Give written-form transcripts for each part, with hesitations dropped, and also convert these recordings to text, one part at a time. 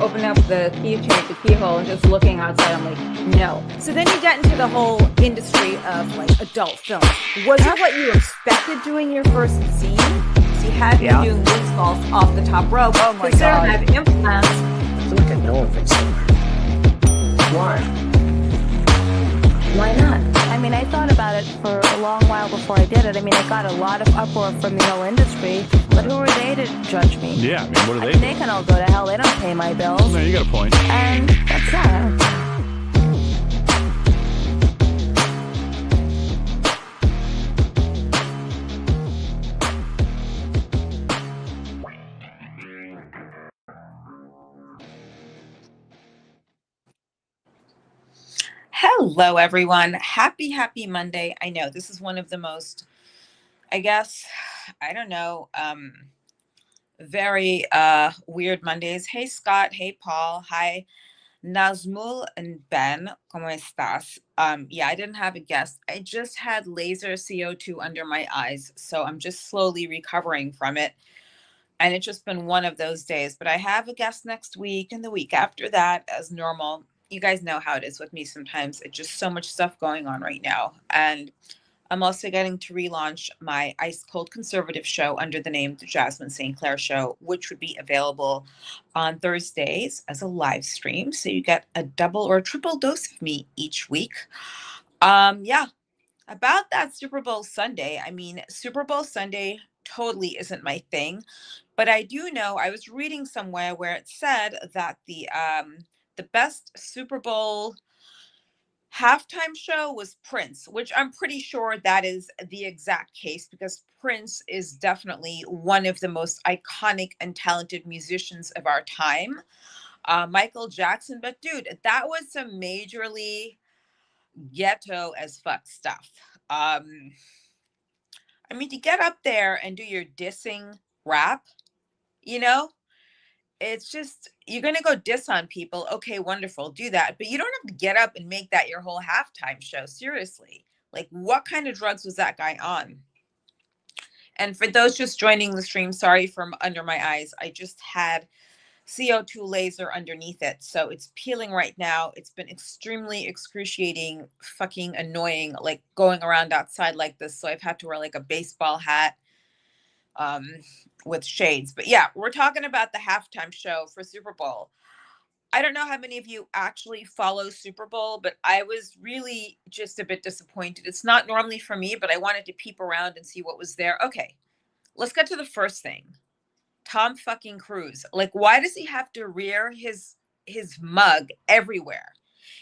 opening up the keyhole, and just looking outside. I'm like, no. So then you get into the whole industry of like adult film. Was it what you expected doing your first scene? So you had me doing moonsaults off the top rope. Oh my God. I have implants. I feel like I know him from somewhere. Why? Why not? I mean, I thought about it for a long while before I did it. I mean, I got a lot of uproar from the whole industry, but who are they to judge me? Yeah, I mean, what are they? They can all go to hell. They don't pay my bills. No, you got a point. And that's that. Hello, everyone. Happy Monday. I know this is one of the most, I guess, I don't know, very weird Mondays. Hey, Scott. Hey, Paul. Hi, Nazmul and Ben. ¿Cómo estás? Yeah, I didn't have a guest. I just had laser CO2 under my eyes, so I'm just slowly recovering from it. And it's just been one of those days. But I have a guest next week and the week after that as normal. You guys know how it is with me sometimes. It's just so much stuff going on right now. And I'm also getting to relaunch my Ice Cold Conservative show under the name The Jasmine St. Clair Show, which would be available on Thursdays as a live stream. So you get a double or a triple dose of me each week. Yeah, about that Super Bowl Sunday. I mean, Super Bowl Sunday totally isn't my thing. But I do know, I was reading somewhere where it said that the best Super Bowl halftime show was Prince, which I'm pretty sure that is the exact case because Prince is definitely one of the most iconic and talented musicians of our time. Michael Jackson, but dude, that was some majorly ghetto as fuck stuff. I mean, to get up there and do your dissing rap, you know, it's just, you're going to go diss on people. Okay, wonderful. Do that. But you don't have to get up and make that your whole halftime show. Seriously. Like, what kind of drugs was that guy on? And for those just joining the stream, sorry from under my eyes. I just had CO2 laser underneath it. So it's peeling right now. It's been extremely excruciating, fucking annoying, like going around outside like this. So I've had to wear like a baseball hat with shades. But yeah, we're talking about the halftime show for Super Bowl. I don't know how many of you actually follow Super Bowl, but I was really just a bit disappointed. It's not normally for me, but I wanted to peep around and see what was there. Okay, let's get to the first thing. Tom fucking Cruise. Like, why does he have to rear his mug everywhere?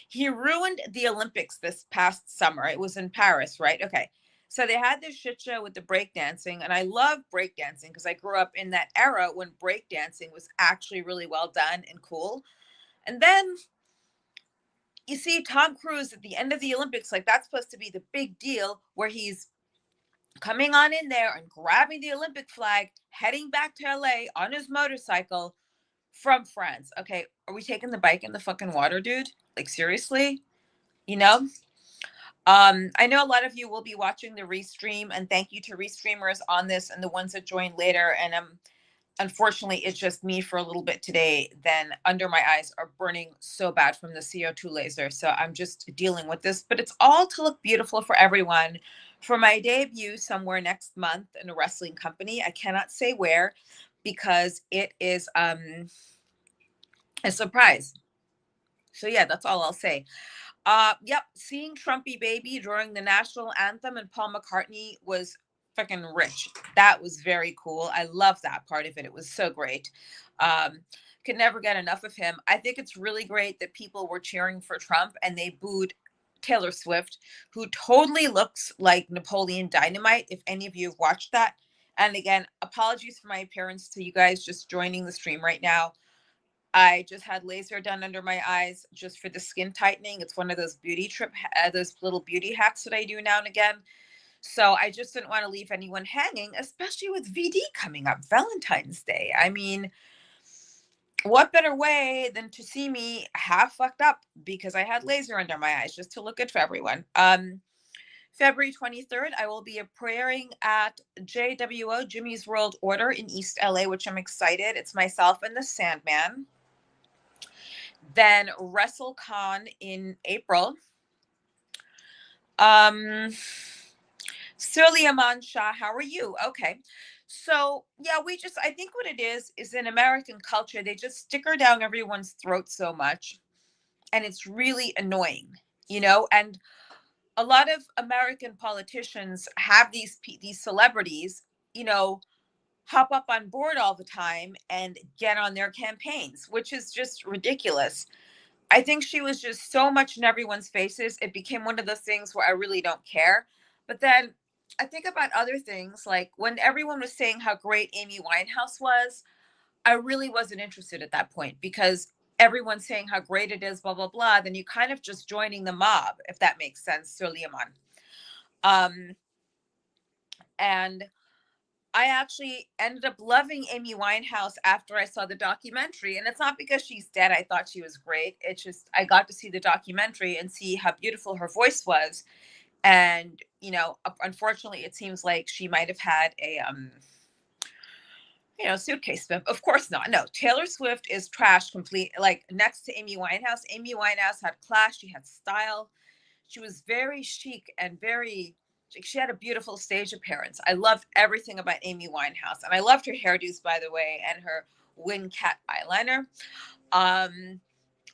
He ruined the Olympics this past summer. It was in Paris, right? Okay. So they had this shit show with the breakdancing, and I love breakdancing because I grew up in that era when breakdancing was actually really well done and cool. And then you see Tom Cruise at the end of the Olympics, like that's supposed to be the big deal where he's coming on in there and grabbing the Olympic flag, heading back to LA on his motorcycle from France. Okay, are we taking the bike in the fucking water, dude? Like, seriously? You know? I know a lot of you will be watching the restream, and thank you to restreamers on this and the ones that joined later. And unfortunately, it's just me for a little bit today. Then under my eyes are burning so bad from the CO2 laser. So I'm just dealing with this, but it's all to look beautiful for everyone. For my debut somewhere next month in a wrestling company, I cannot say where because it is a surprise. So yeah, that's all I'll say. Yep, seeing Trumpy Baby during the national anthem and Paul McCartney was freaking rich. That was very cool. I love that part of it. It was so great. Could never get enough of him. I think it's really great that people were cheering for Trump and they booed Taylor Swift, who totally looks like Napoleon Dynamite, if any of you have watched that. And again, apologies for my appearance to you guys just joining the stream right now. I just had laser done under my eyes just for the skin tightening. It's one of those those little beauty hacks that I do now and again. So I just didn't want to leave anyone hanging, especially with VD coming up, Valentine's Day. I mean, what better way than to see me half fucked up because I had laser under my eyes just to look good for everyone. February 23rd, I will be appearing at JWO, Jimmy's World Order in East LA, which I'm excited. It's myself and the Sandman. Then WrestleCon in April. Suleiman Shah, how are you? Okay. So yeah, I think what it is in American culture, they just stick her down everyone's throat so much. And it's really annoying, and a lot of American politicians have these celebrities, hop up on board all the time and get on their campaigns, which is just ridiculous. I think she was just so much in everyone's faces. It became one of those things where I really don't care. But then I think about other things, like when everyone was saying how great Amy Winehouse was, I really wasn't interested at that point because everyone's saying how great it is, blah, blah, blah. Then you kind of just joining the mob, if that makes sense, Suleiman. And I actually ended up loving Amy Winehouse after I saw the documentary. And it's not because she's dead. I thought she was great. It's just I got to see the documentary and see how beautiful her voice was. And, unfortunately, it seems like she might have had a, suitcase flip. Of course not. No, Taylor Swift is trash complete. Like next to Amy Winehouse. Amy Winehouse had class. She had style. She was very chic and she had a beautiful stage appearance. I loved everything about Amy Winehouse. And I loved her hairdos, by the way, and her wing cat eyeliner.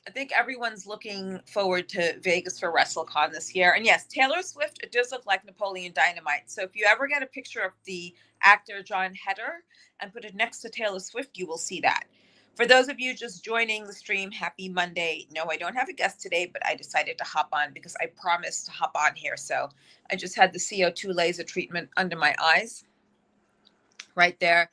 I think everyone's looking forward to Vegas for WrestleCon this year. And yes, Taylor Swift, it does look like Napoleon Dynamite. So if you ever get a picture of the actor Jon Heder and put it next to Taylor Swift, you will see that. For those of you just joining the stream, happy Monday. No, I don't have a guest today, but I decided to hop on because I promised to hop on here. So I just had the CO2 laser treatment under my eyes right there.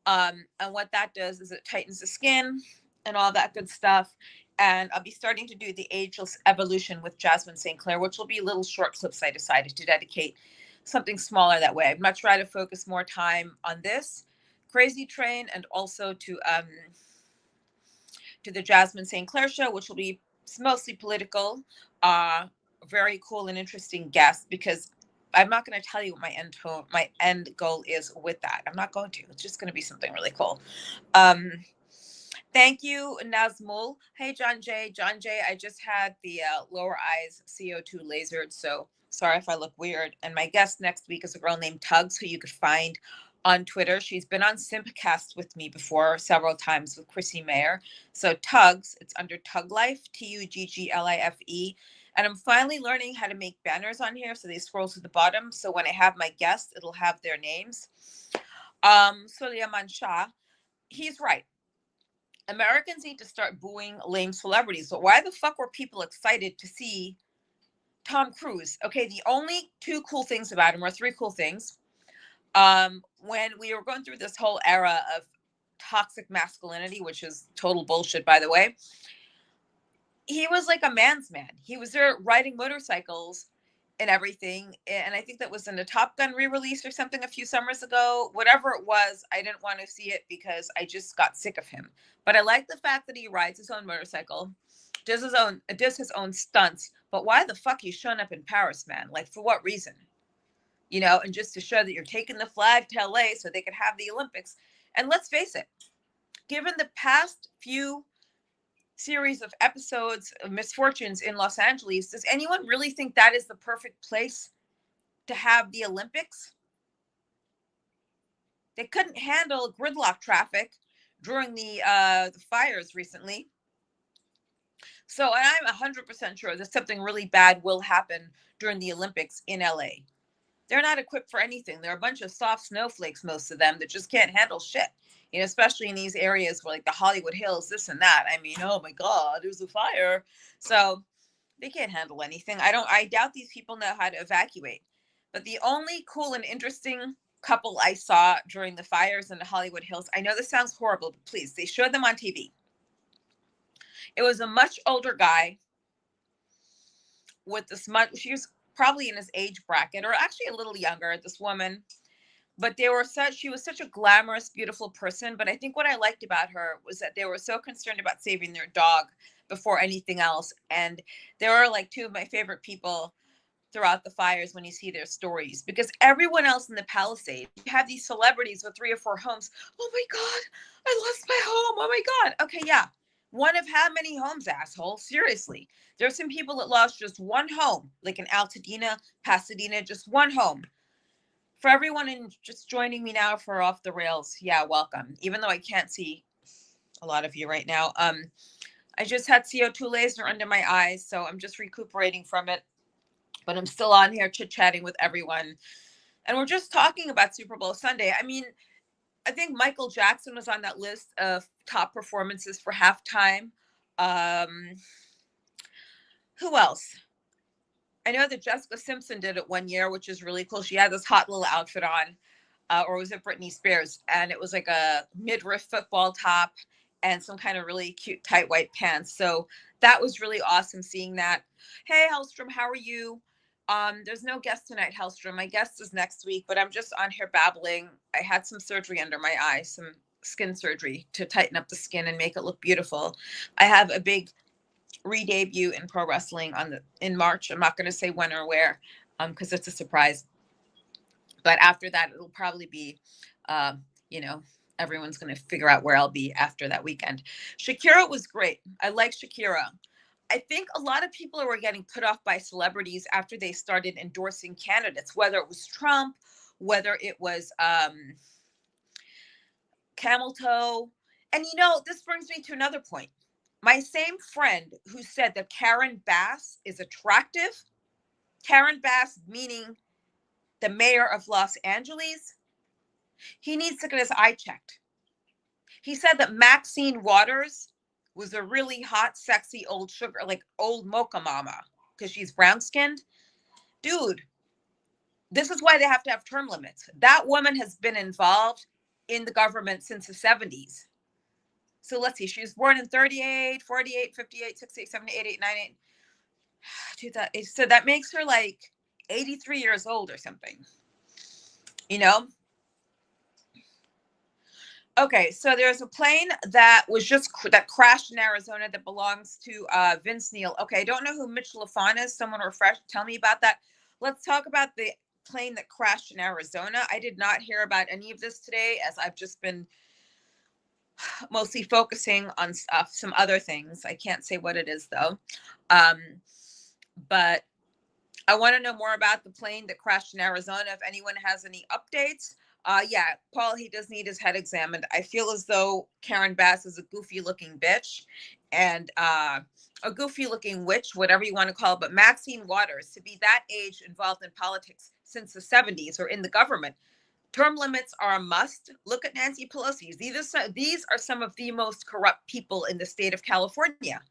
And what that does is it tightens the skin and all that good stuff. And I'll be starting to do the Ageless Evolution with Jasmine St. Clair, which will be little short clips I decided to dedicate something smaller that way. I'd much rather focus more time on this Crazy Train and also to the Jasmine St. Clair show, which will be mostly political, very cool and interesting guest, because I'm not going to tell you what my end goal is with that. I'm not going to. It's just going to be something really cool. Thank you, Nazmul. Hey, John Jay. John Jay, I just had the lower eyes CO2 lasered, so sorry if I look weird. And my guest next week is a girl named Tugs, who you could find on Twitter. She's been on Simpcast with me before several times with Chrissy Mayer. So Tugs, it's under Tug Life, TUGGLIFE. And I'm finally learning how to make banners on here so they scroll to the bottom. So when I have my guests, it'll have their names. Suleiman Shah, he's right. Americans need to start booing lame celebrities. But why the fuck were people excited to see Tom Cruise? Okay, the only two cool things about him, or three cool things, when we were going through this whole era of toxic masculinity, which is total bullshit, by the way, he was like a man's man. He was there riding motorcycles and everything. And I think that was in the Top Gun re-release or something a few summers ago. Whatever it was, I didn't want to see it because I just got sick of him. But I like the fact that he rides his own motorcycle, does his own stunts. But why the fuck you showing up in Paris, man? Like, for what reason? And just to show that you're taking the flag to LA so they could have the Olympics. And let's face it, given the past few series of episodes of misfortunes in Los Angeles, does anyone really think that is the perfect place to have the Olympics? They couldn't handle gridlock traffic during the fires recently. So I'm 100% sure that something really bad will happen during the Olympics in LA. They're not equipped for anything. They're a bunch of soft snowflakes, most of them, that just can't handle shit. Especially in these areas where, like, the Hollywood Hills, this and that. I mean, oh my God, there's a fire. So they can't handle anything. I doubt these people know how to evacuate. But the only cool and interesting couple I saw during the fires in the Hollywood Hills, I know this sounds horrible, but please, they showed them on TV. It was a much older guy with this much, she was probably in his age bracket, or actually a little younger, this woman. But she was such a glamorous, beautiful person. But I think what I liked about her was that they were so concerned about saving their dog before anything else. And they were like two of my favorite people throughout the fires when you see their stories, because everyone else in the Palisades, you have these celebrities with 3 or 4 homes. Oh my God, I lost my home. Oh my God. Okay, yeah. One of how many homes, asshole? Seriously. There's some people that lost just one home, like in Altadena, Pasadena, just one home. For everyone in just joining me now for Off the Rails, yeah, welcome. Even though I can't see a lot of you right now. I just had CO2 laser under my eyes, so I'm just recuperating from it. But I'm still on here chit-chatting with everyone. And we're just talking about Super Bowl Sunday. I mean, I think Michael Jackson was on that list of top performances for halftime. Who else? I know that Jessica Simpson did it one year, which is really cool. She had this hot little outfit on, or was it Britney Spears? And it was like a midriff football top and some kind of really cute tight white pants. So that was really awesome seeing that. Hey, Hellstrom, how are you? There's no guest tonight, Hellstrom. My guest is next week, but I'm just on here babbling. I had some surgery under my eye, some skin surgery to tighten up the skin and make it look beautiful. I have a big re-debut in pro wrestling in March. I'm not going to say when or where, because it's a surprise. But after that, it'll probably be, everyone's going to figure out where I'll be after that weekend. Shakira was great. I like Shakira. I think a lot of people were getting put off by celebrities after they started endorsing candidates, whether it was Trump, whether it was Camel Toe. And, this brings me to another point. My same friend who said that Karen Bass is attractive, Karen Bass meaning the mayor of Los Angeles, he needs to get his eye checked. He said that Maxine Waters was a really hot, sexy old sugar, like old mocha mama, because she's brown skinned. Dude, this is why they have to have term limits. That woman has been involved in the government since the 70s. So let's see, she was born in 38, 48, 58, 68, 78, 88, 98. 2000, so that makes her like 83 years old or something, Okay, so there's a plane that that crashed in Arizona that belongs to Vince Neil. Okay, I don't know who Mitch LaFon is. Someone tell me about that. Let's talk about the plane that crashed in Arizona. I did not hear about any of this today, as I've just been mostly focusing on some other things. I can't say what it is though. But I want to know more about the plane that crashed in Arizona. If anyone has any updates. Yeah, Paul, he does need his head examined. I feel as though Karen Bass is a goofy looking bitch and a goofy looking witch, whatever you want to call it. But Maxine Waters, to be that age involved in politics since the 70s or in the government, term limits are a must. Look at Nancy Pelosi. These are some of the most corrupt people in the state of California.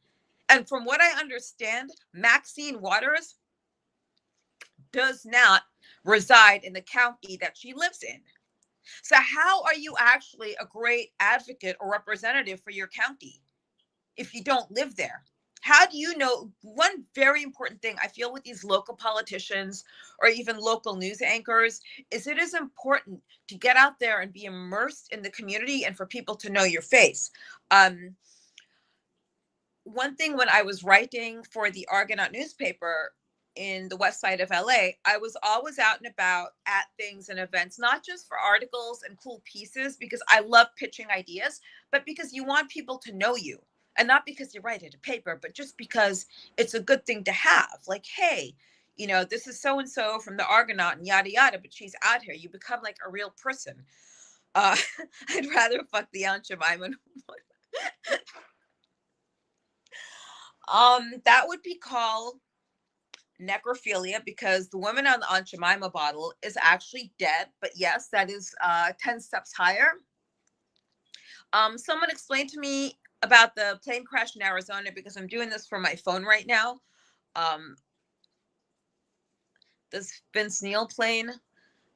And from what I understand, Maxine Waters does not reside in the county that she lives in. So how are you actually a great advocate or representative for your county if you don't live there? How do you know? One very important thing I feel with these local politicians or even local news anchors is it is important to get out there and be immersed in the community and for people to know your face. One thing when I was writing for the Argonaut newspaper in the west side of LA, I was always out and about at things and events, not just for articles and cool pieces, because I love pitching ideas, but because you want people to know you. And not because you write it a paper, but just because it's a good thing to have. Like, hey, this is so-and-so from the Argonaut and yada, yada, but she's out here. You become like a real person. I'd rather fuck the Aunt Jemima. That would be called necrophilia, because the woman on the Aunt Jemima bottle is actually dead. But yes, that is 10 steps higher. Someone explained to me about the plane crash in Arizona, because I'm doing this from my phone right now. This Vince Neil plane,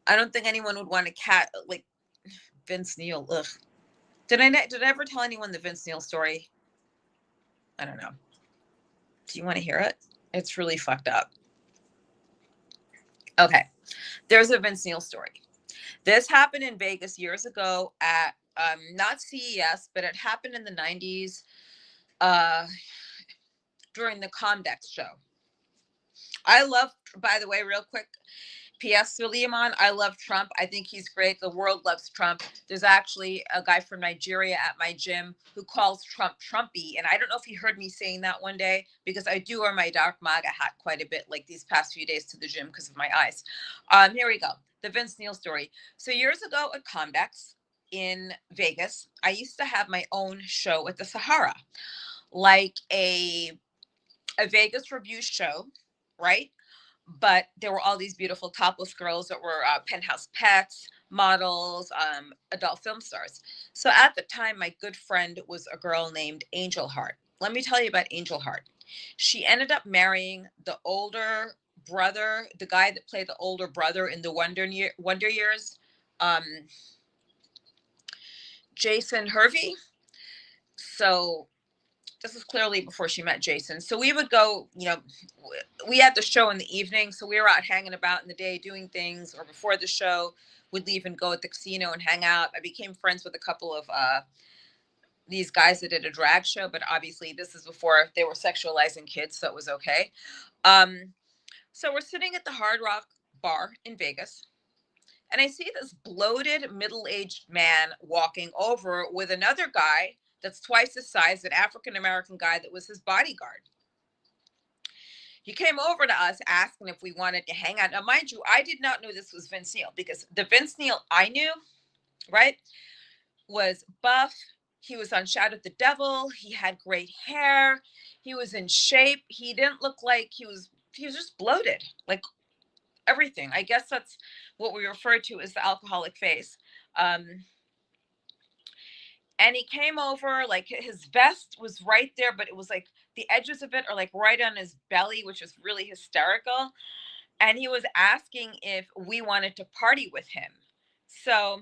I don't think anyone would want to like Vince Neil. Ugh. Did I ever tell anyone the Vince Neil story? I don't know. Do you want to hear it? It's really fucked up. Okay. There's a Vince Neil story. This happened in Vegas years ago at not CES, but it happened in the 90s during the Comdex show. I love, by the way, real quick, P.S. Suleiman, I love Trump. I think he's great. The world loves Trump. There's actually a guy from Nigeria at my gym who calls Trump Trumpy. And I don't know if he heard me saying that one day, because I do wear my dark MAGA hat quite a bit, like these past few days to the gym because of my eyes. Here we go. The Vince Neil story. So years ago at Convex in Vegas, I used to have my own show at the Sahara, like a Vegas review show, right? But there were all these beautiful topless girls that were penthouse pets, models, adult film stars. So at the time, my good friend was a girl named Angel Heart. Let me tell you about Angel Heart. She ended up marrying the older brother, the guy that played the older brother in the Wonder Years, Jason Hervey. So this was clearly before she met Jason. So we would go, we had the show in the evening. So we were out hanging about in the day doing things, or before the show, we'd leave and go at the casino and hang out. I became friends with a couple of these guys that did a drag show, but obviously this is before they were sexualizing kids, so it was okay. So we're sitting at the Hard Rock bar in Vegas, and I see this bloated middle-aged man walking over with another guy that's twice his size, an African-American guy that was his bodyguard. He came over to us asking if we wanted to hang out. Now, mind you, I did not know this was Vince Neil, because the Vince Neil I knew, right, was buff. He was on Shout at the Devil. He had great hair. He was in shape. He didn't look like he was just bloated, like everything. I guess that's what we refer to as the alcoholic face. And he came over, like his vest was right there, but it was like the edges of it are like right on his belly, which is really hysterical. And he was asking if we wanted to party with him. So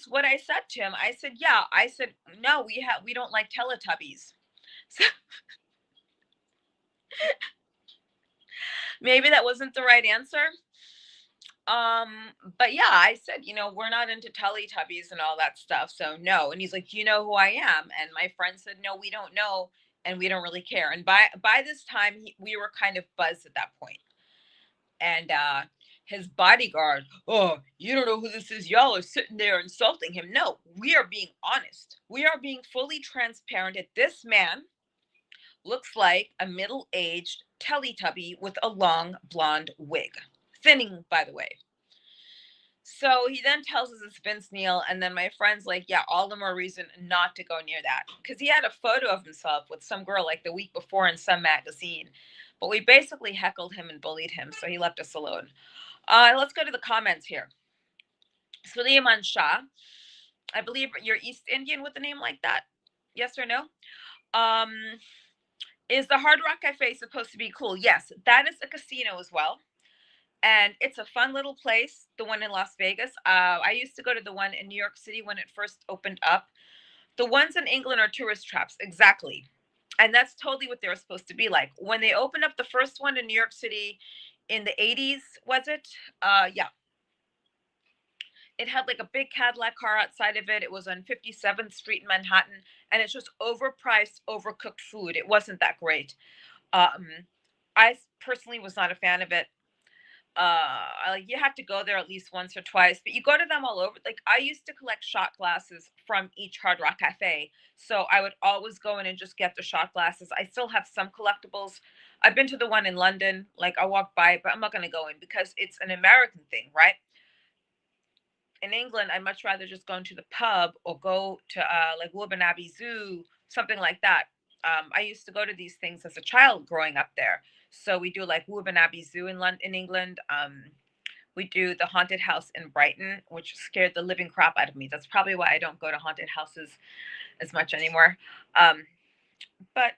what I said to him, I said, yeah. I said, no, we don't like Teletubbies. So maybe that wasn't the right answer. But yeah, I said, we're not into Teletubbies and all that stuff. So no. And he's like, you know who I am? And my friend said, no, we don't know. And we don't really care. And by this time, we were kind of buzzed at that point. And his bodyguard, oh, you don't know who this is. Y'all are sitting there insulting him. No, we are being honest. We are being fully transparent that this man looks like a middle-aged Teletubby with a long blonde wig. Thinning, by the way. So he then tells us it's Vince Neil, and then my friend's like, yeah, all the more reason not to go near that. Because he had a photo of himself with some girl like the week before in some magazine. But we basically heckled him and bullied him, so he left us alone. Let's go to the comments here. Suleiman Shah, I believe you're East Indian with a name like that. Yes or no? Is the Hard Rock Cafe supposed to be cool? Yes, that is a casino as well. And it's a fun little place, the one in Las Vegas. I used to go to the one in New York City when it first opened up. The ones in England are tourist traps, exactly. And that's totally what they were supposed to be like. When they opened up the first one in New York City in the 80s, was it? Yeah. It had like a big Cadillac car outside of it. It was on 57th Street in Manhattan. And it's just overpriced, overcooked food. It wasn't that great. I personally was not a fan of it. You have to go there at least once or twice, but you go to them all over. Like, I used to collect shot glasses from each Hard Rock Cafe, so I would always go in and just get the shot glasses. I still have some collectibles. I've been to the one in London. Like, I walk by it, but I'm not going to go in because it's an American thing, right? In England, I'd much rather just go into the pub or go to like Woburn Abbey Zoo, something like that. I used to go to these things as a child growing up there. So we do like Woburn Abbey Zoo in England. We do the haunted house in Brighton, which scared the living crap out of me. That's probably why I don't go to haunted houses as much anymore. But,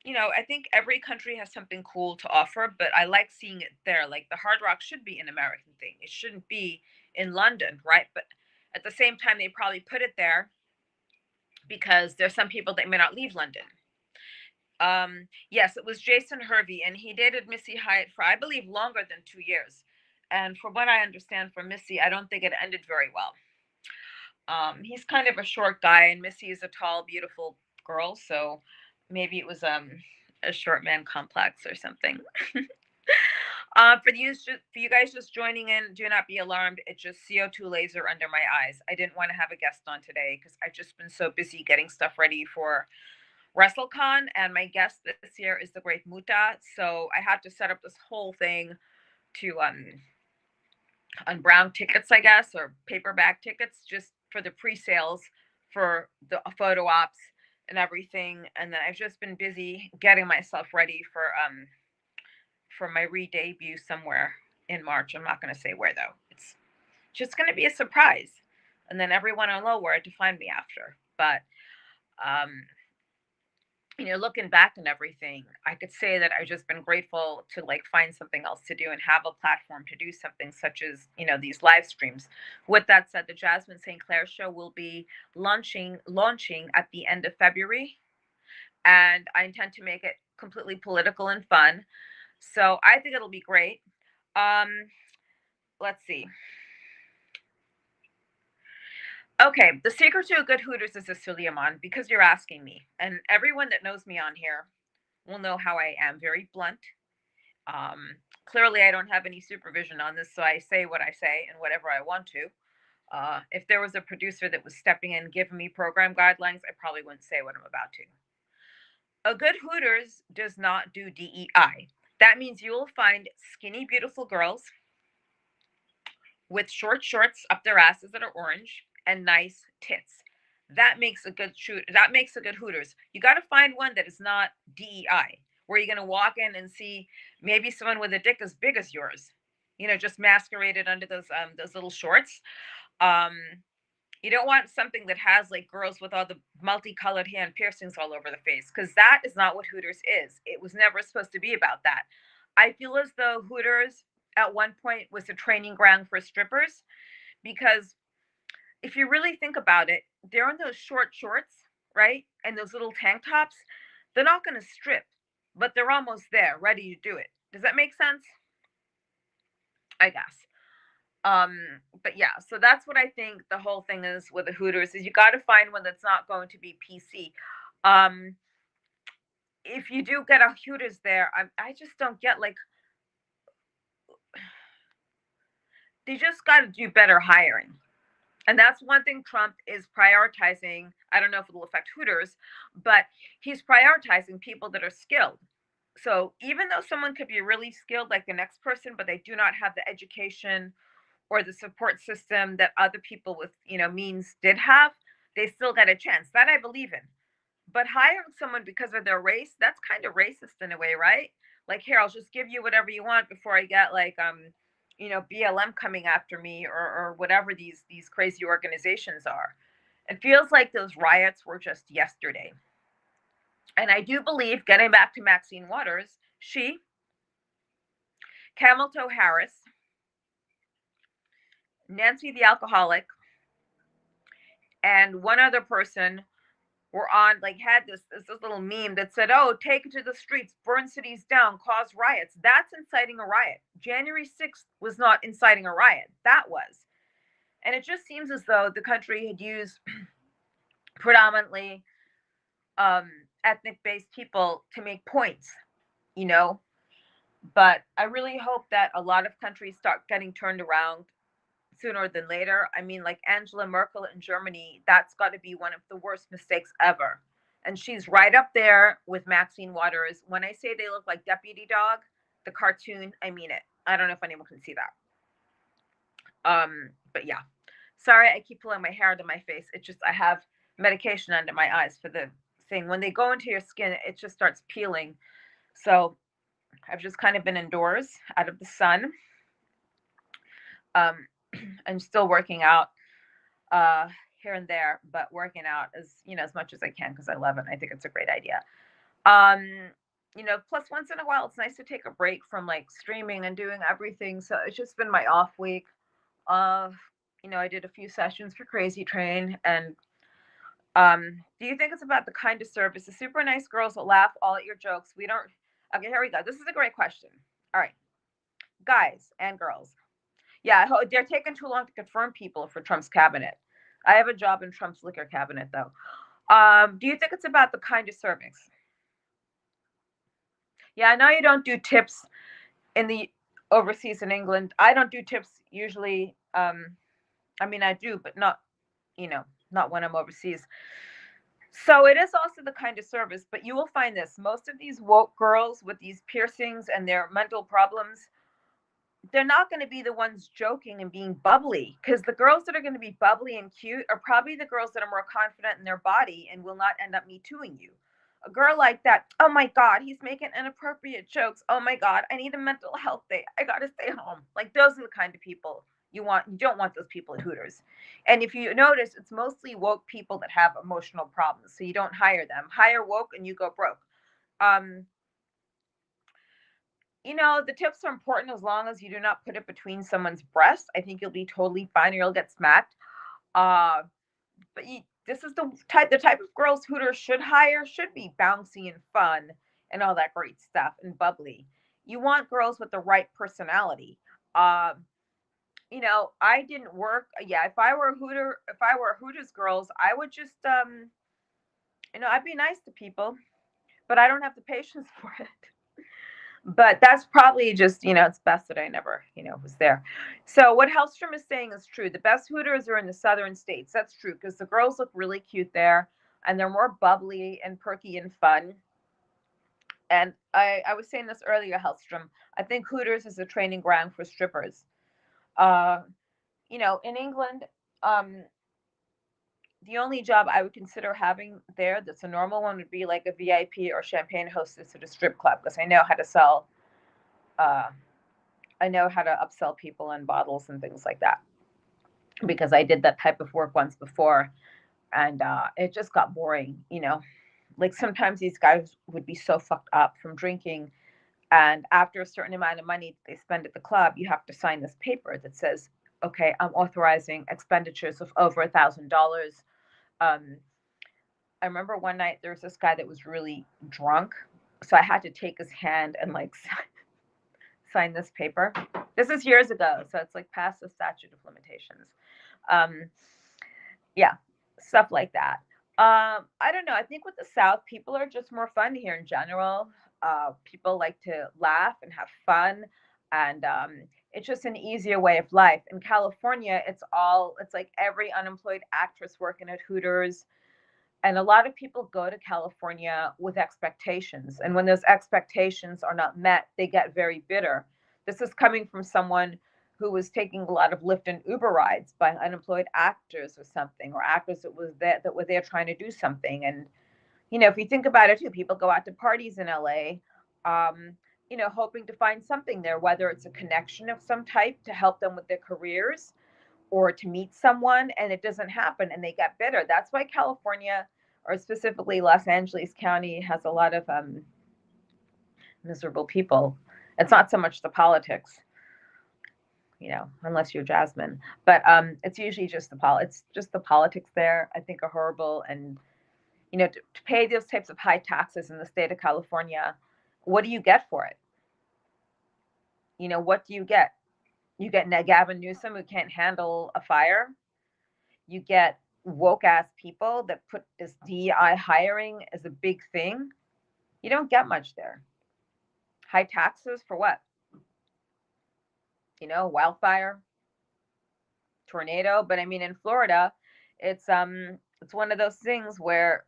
I think every country has something cool to offer, but I like seeing it there. Like, the Hard Rock should be an American thing. It shouldn't be in London, right? But at the same time, they probably put it there because there's some people that may not leave London. Yes, it was Jason Hervey, and he dated Missy Hyatt for, I believe, longer than 2 years. And from what I understand from Missy, I don't think it ended very well. He's kind of a short guy, and Missy is a tall, beautiful girl, so maybe it was a short man complex or something. For you guys just joining in, do not be alarmed. It's just CO2 laser under my eyes. I didn't want to have a guest on today because I've just been so busy getting stuff ready for WrestleCon, and my guest this year is the great Muta. So I had to set up this whole thing to on brown tickets, I guess, or paperback tickets, just for the pre-sales for the photo ops and everything. And then I've just been busy getting myself ready for my re-debut somewhere in March. I'm not going to say where though. It's just going to be a surprise, and then everyone will know where to find me after. But looking back and everything, I could say that I've just been grateful to like find something else to do and have a platform to do something such as, these live streams. With that said, the Jasmine St. Clair show will be launching at the end of February, and I intend to make it completely political and fun. So I think it'll be great. Let's see. Okay, the secret to a good Hooters is a Suleiman, because you're asking me. And everyone that knows me on here will know how I am, very blunt. Clearly, I don't have any supervision on this, so I say what I say and whatever I want to. If there was a producer that was stepping in giving me program guidelines, I probably wouldn't say what I'm about to. A good Hooters does not do DEI. That means you will find skinny, beautiful girls with short shorts up their asses that are orange and nice tits. That makes a good Hooters. You got to find one that is not DEI, where you're going to walk in and see maybe someone with a dick as big as yours, just masqueraded under those little shorts. You don't want something that has like girls with all the multicolored hand piercings all over the face, because that is not what Hooters is. It was never supposed to be about that. I feel as though Hooters at one point was a training ground for strippers, because if you really think about it, they're in those short shorts, right? And those little tank tops. They're not going to strip, but they're almost there, ready to do it. Does that make sense? I guess. But yeah, so that's what I think the whole thing is with the Hooters, is you got to find one that's not going to be PC. If you do get a Hooters there, I just don't get, like, they just got to do better hiring. And that's one thing Trump is prioritizing. I don't know if it will affect Hooters, but he's prioritizing people that are skilled. So even though someone could be really skilled like the next person, but they do not have the education or the support system that other people with, means did have, they still get a chance. That I believe in. But hiring someone because of their race, that's kind of racist in a way, right? Like, here, I'll just give you whatever you want before I get like BLM coming after me, or whatever these crazy organizations are. It feels like those riots were just yesterday. And I do believe, getting back to Maxine Waters, she, Camel Toe Harris, Nancy the alcoholic, and one other person were on, like, had this little meme that said, oh, take it to the streets, burn cities down, cause riots. That's inciting a riot. January 6th was not inciting a riot. That was. And it just seems as though the country had used predominantly ethnic-based people to make points, But I really hope that a lot of countries start getting turned around sooner than later. I mean, like Angela Merkel in Germany, that's got to be one of the worst mistakes ever. And she's right up there with Maxine Waters. When I say they look like Deputy Dog, the cartoon, I mean it. I don't know if anyone can see that. But yeah. Sorry, I keep pulling my hair out of my face. It's just I have medication under my eyes for the thing. When they go into your skin, it just starts peeling. So I've just kind of been indoors, out of the sun. I'm still working out here and there, but working out as much as I can, because I love it. I think it's a great idea. Plus once in a while, it's nice to take a break from like streaming and doing everything. So it's just been my off week. I did a few sessions for Crazy Train. And do you think it's about the kind of service? The super nice girls will laugh all at your jokes. Okay, here we go. This is a great question. All right, guys and girls. Yeah, they're taking too long to confirm people for Trump's cabinet. I have a job in Trump's liquor cabinet, though. Do you think it's about the kind of cervix? Yeah, I know you don't do tips in the overseas in England, I don't do tips usually. I mean, I do, but not, not when I'm overseas. So it is also the kind of service, but you will find this. Most of these woke girls with these piercings and their mental problems, they're not going to be the ones joking and being bubbly, because the girls that are going to be bubbly and cute are probably the girls that are more confident in their body and will not end up me tooing you. A girl like that, oh my God, he's making inappropriate jokes. Oh my God, I need a mental health day. I got to stay home. Like, those are the kind of people you want. You don't want those people at Hooters. And if you notice, it's mostly woke people that have emotional problems. So you don't hire them. Hire woke and you go broke. The tips are important as long as you do not put it between someone's breasts. I think you'll be totally fine, or you'll get smacked. But this is the type of girls Hooters should hire. Should be bouncy and fun and all that great stuff and bubbly. You want girls with the right personality. I didn't work. Yeah, if I were a Hooters girls, I would just I'd be nice to people, but I don't have the patience for it. But that's probably just, it's best that I never, was there. So what Hellstrom is saying is true. The best Hooters are in the southern states. That's true, because the girls look really cute there, and they're more bubbly and perky and fun. And I was saying this earlier, Hellstrom. I think Hooters is a training ground for strippers. In England, the only job I would consider having there that's a normal one would be like a VIP or champagne hostess at a strip club, because I know how to sell. I know how to upsell people on bottles and things like that, because I did that type of work once before, and it just got boring. Like, sometimes these guys would be so fucked up from drinking, and after a certain amount of money they spend at the club, you have to sign this paper that says, okay, I'm authorizing expenditures of over $1,000. I remember one night there was this guy that was really drunk, so I had to take his hand and like sign this paper. This is years ago, so it's like past the statute of limitations. Yeah, stuff like that. I don't know. I think with the South, people are just more fun here in general. People like to laugh and have fun, and it's just an easier way of life. In California, it's like every unemployed actress working at Hooters. And a lot of people go to California with expectations. And when those expectations are not met, they get very bitter. This is coming from someone who was taking a lot of Lyft and Uber rides by unemployed actors or something, or actors that were there trying to do something. And, if you think about it too, people go out to parties in LA, hoping to find something there, whether it's a connection of some type to help them with their careers, or to meet someone, and it doesn't happen and they get bitter. That's why California, or specifically Los Angeles County, has a lot of miserable people. It's not so much the politics, unless you're Jasmine, but it's usually just the politics there, I think, are horrible. And to pay those types of high taxes in the state of California, what do you get for it? What do you get? You get Gavin Newsom, who can't handle a fire. You get woke ass people that put this DEI hiring as a big thing. You don't get much there. High taxes for what? Wildfire, tornado. But I mean, in Florida, it's one of those things where,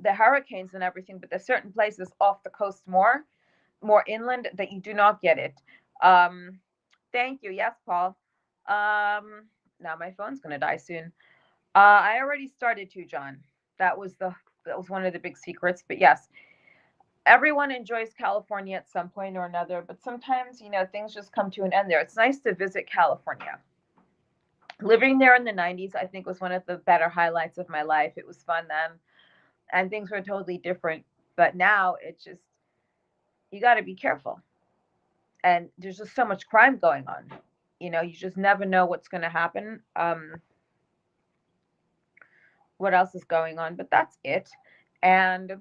the hurricanes and everything, but there's certain places off the coast more inland that you do not get it. Thank you. Yes, Paul. Now my phone's going to die soon. I already started to, John. That was one of the big secrets. But yes, everyone enjoys California at some point or another. But sometimes, things just come to an end there. It's nice to visit California. Living there in the 90s, I think, was one of the better highlights of my life. It was fun then, and things were totally different. But now it's just, you got to be careful. And there's just so much crime going on. You just never know what's going to happen. What else is going on? But that's it. And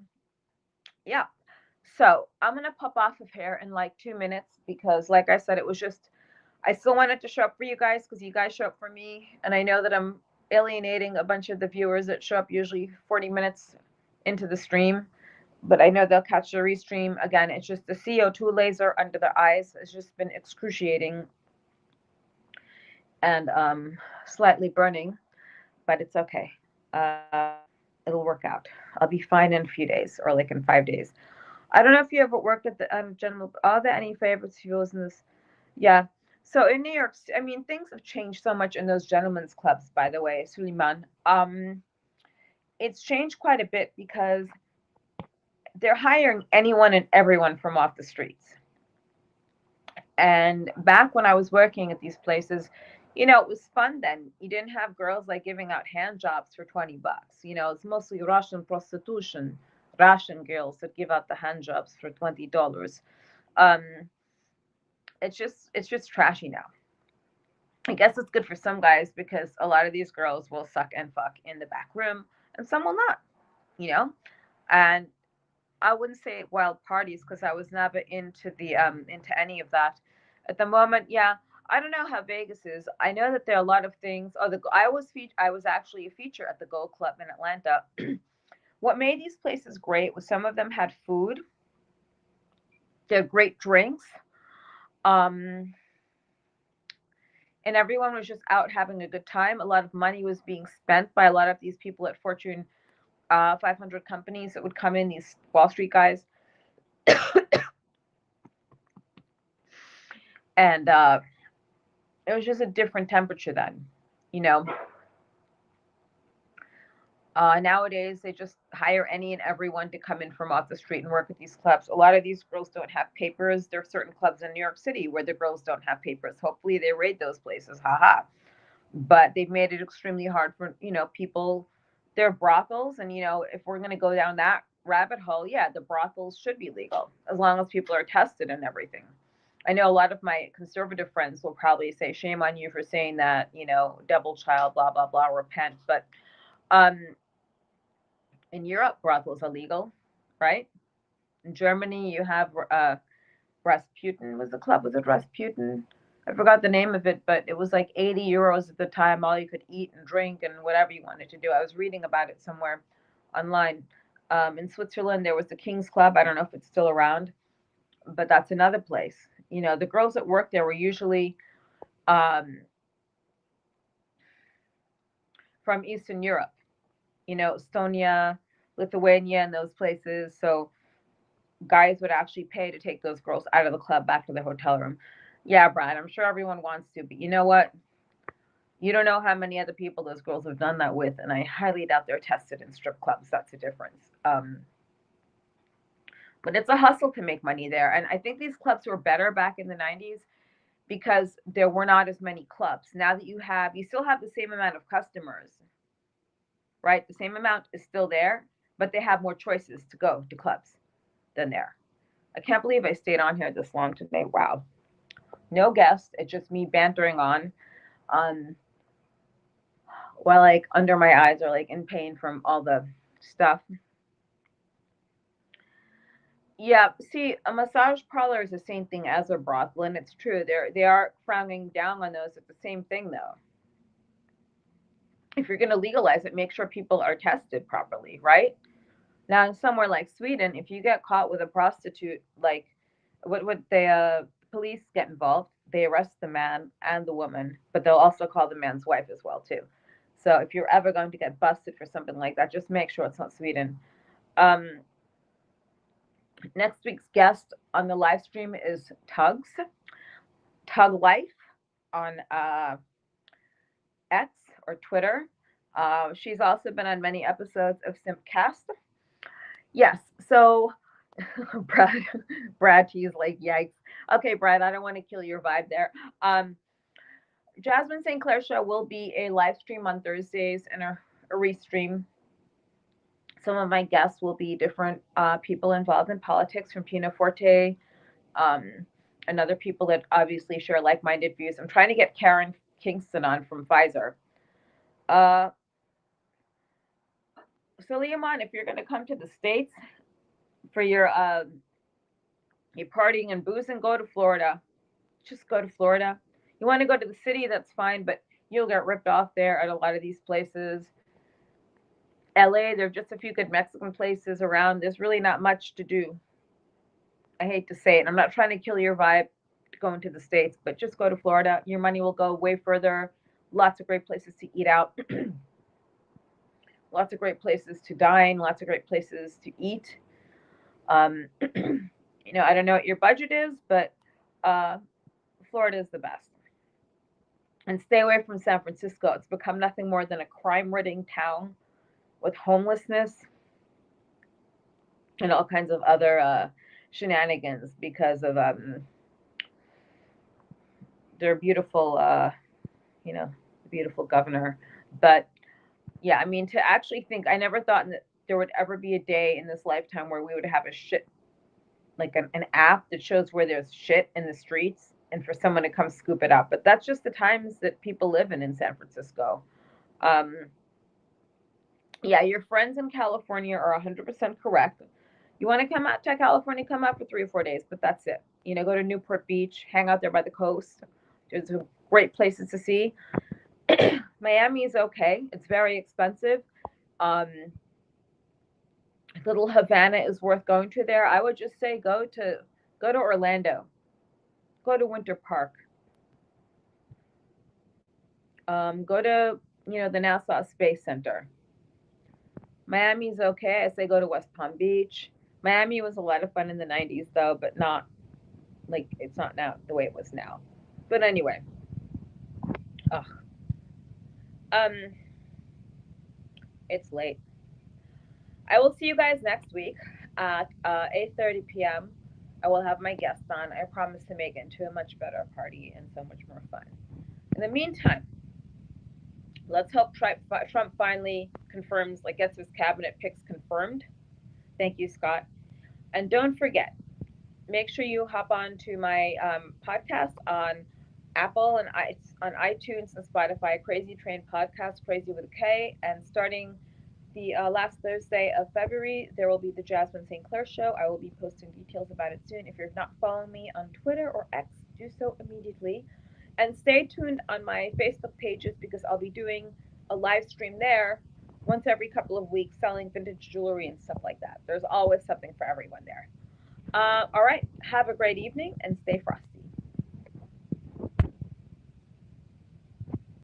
yeah, so I'm going to pop off of here in like 2 minutes, because like I said, I still wanted to show up for you guys, because you guys show up for me. And I know that I'm alienating a bunch of the viewers that show up usually 40 minutes into the stream, but I know they'll catch the restream. Again, it's just the CO2 laser under their eyes. It's just been excruciating and slightly burning, but it's okay. It'll work out. I'll be fine in a few days, or like in 5 days. I don't know if you ever worked at the general. Are there any favorites if you was in this? Yeah. So in New York, I mean, things have changed so much in those gentlemen's clubs. By the way, Suleiman, it's changed quite a bit because they're hiring anyone and everyone from off the streets. And back when I was working at these places, it was fun then. You didn't have girls like giving out hand jobs for $20. It's mostly Russian prostitution, Russian girls that give out the hand jobs for $20. Um, it's just trashy now. I guess it's good for some guys because a lot of these girls will suck and fuck in the back room, and some will not. And I wouldn't say wild parties because I was never into into any of that. At the moment, yeah, I don't know how Vegas is. I know that there are a lot of things. I was actually a feature at the Gold Club in Atlanta. What made these places great was some of them had food. They had great drinks. And everyone was just out having a good time. A lot of money was being spent by a lot of these people at Fortune 500 companies that would come in, these Wall Street guys. And it was just a different temperature then. Nowadays, they just hire any and everyone to come in from off the street and work at these clubs. A lot of these girls don't have papers. There are certain clubs in New York City where the girls don't have papers. Hopefully, they raid those places. Haha. But they've made it extremely hard for people. They're brothels, and if we're going to go down that rabbit hole, yeah, the brothels should be legal as long as people are tested and everything. I know a lot of my conservative friends will probably say, "Shame on you for saying that," double child, blah blah blah, repent. But in Europe, brothels are legal, right? In Germany, you have Rasputin was the club. Was it Rasputin? I forgot the name of it, but it was like 80 euros at the time. All you could eat and drink and whatever you wanted to do. I was reading about it somewhere online. In Switzerland, there was the King's Club. I don't know if it's still around, but that's another place. The girls that worked there were usually from Eastern Europe, Estonia, Lithuania, and those places. So guys would actually pay to take those girls out of the club back to the hotel room. Yeah, Brian, I'm sure everyone wants to, but you know what? You don't know how many other people those girls have done that with, and I highly doubt they're tested in strip clubs. That's the difference. But it's a hustle to make money there. And I think these clubs were better back in the 90s because there were not as many clubs. Now that you still have the same amount of customers, right? The same amount is still there, but they have more choices to go to clubs than there. I can't believe I stayed on here this long today. Wow. No guest. It's just me bantering on. While like under my eyes are like in pain from all the stuff. Yeah, see, a massage parlor is the same thing as a brothel, and it's true. They are frowning down on those. It's the same thing, though. If you're going to legalize it, make sure people are tested properly, right? Now, in somewhere like Sweden, if you get caught with a prostitute, like what would the police get involved? They arrest the man and the woman, but they'll also call the man's wife as well, too. So if you're ever going to get busted for something like that, just make sure it's not Sweden. Next week's guest on the live stream is Tug Life on X or Twitter. She's also been on many episodes of Simpcast. Yes, so Brad, he's like, yikes. Okay, Brad, I don't want to kill your vibe there. Jasmine St. Clair Show will be a live stream on Thursdays and a restream. Some of my guests will be different people involved in politics, from Pina Forte and other people that obviously share like-minded views. I'm trying to get Karen Kingston on from Pfizer. Suleiman, if you're going to come to the States for your partying and boozing, go to Florida. Just go to Florida. You want to go to the city, that's fine, but you'll get ripped off there at a lot of these places. LA, there are just a few good Mexican places around. There's really not much to do. I hate to say it. I'm not trying to kill your vibe going to the States, but just go to Florida. Your money will go way further. Lots of great places to eat out. Lots of great places to dine. Lots of great places to eat. You know, I don't know what your budget is, but Florida is the best. And stay away from San Francisco. It's become nothing more than a crime-ridden town with homelessness and all kinds of other shenanigans because of their beautiful, you know, beautiful governor. But yeah, I mean, to actually think, I never thought that there would ever be a day in this lifetime where we would have a shit, like an app that shows where there's shit in the streets and for someone to come scoop it up. But that's just the times that people live in San Francisco. Yeah, your friends in California are 100% correct. You want to come out to California, come out for 3 or 4 days, but that's it. You know, go to Newport Beach, hang out there by the coast. There's great places to see. Miami is okay. It's very expensive. Little Havana is worth going to there. I would just say go to Orlando. Go to Winter Park. Go to, you know, the Nassau Space Center. Miami's okay. I say go to West Palm Beach. Miami was a lot of fun in the 90s though, but not like it's not now the way it was now. But anyway. It's late. I will see you guys next week at 8:30 p.m. I will have my guest on. I promise to make it into a much better party and so much more fun. In the meantime, let's hope Trump finally confirms, like gets his cabinet picks confirmed. Thank you, Scott. And don't forget, make sure you hop on to my podcast on Apple and on iTunes and Spotify, Crazy Train Podcast, Crazy with a K. And starting the last Thursday of February, there will be the Jasmine St. Clair Show. I will be posting details about it soon. If you're not following me on Twitter or X, do so immediately. And stay tuned on my Facebook pages because I'll be doing a live stream there once every couple of weeks selling vintage jewelry and stuff like that. There's always something for everyone there. All right. Have a great evening and stay frosty.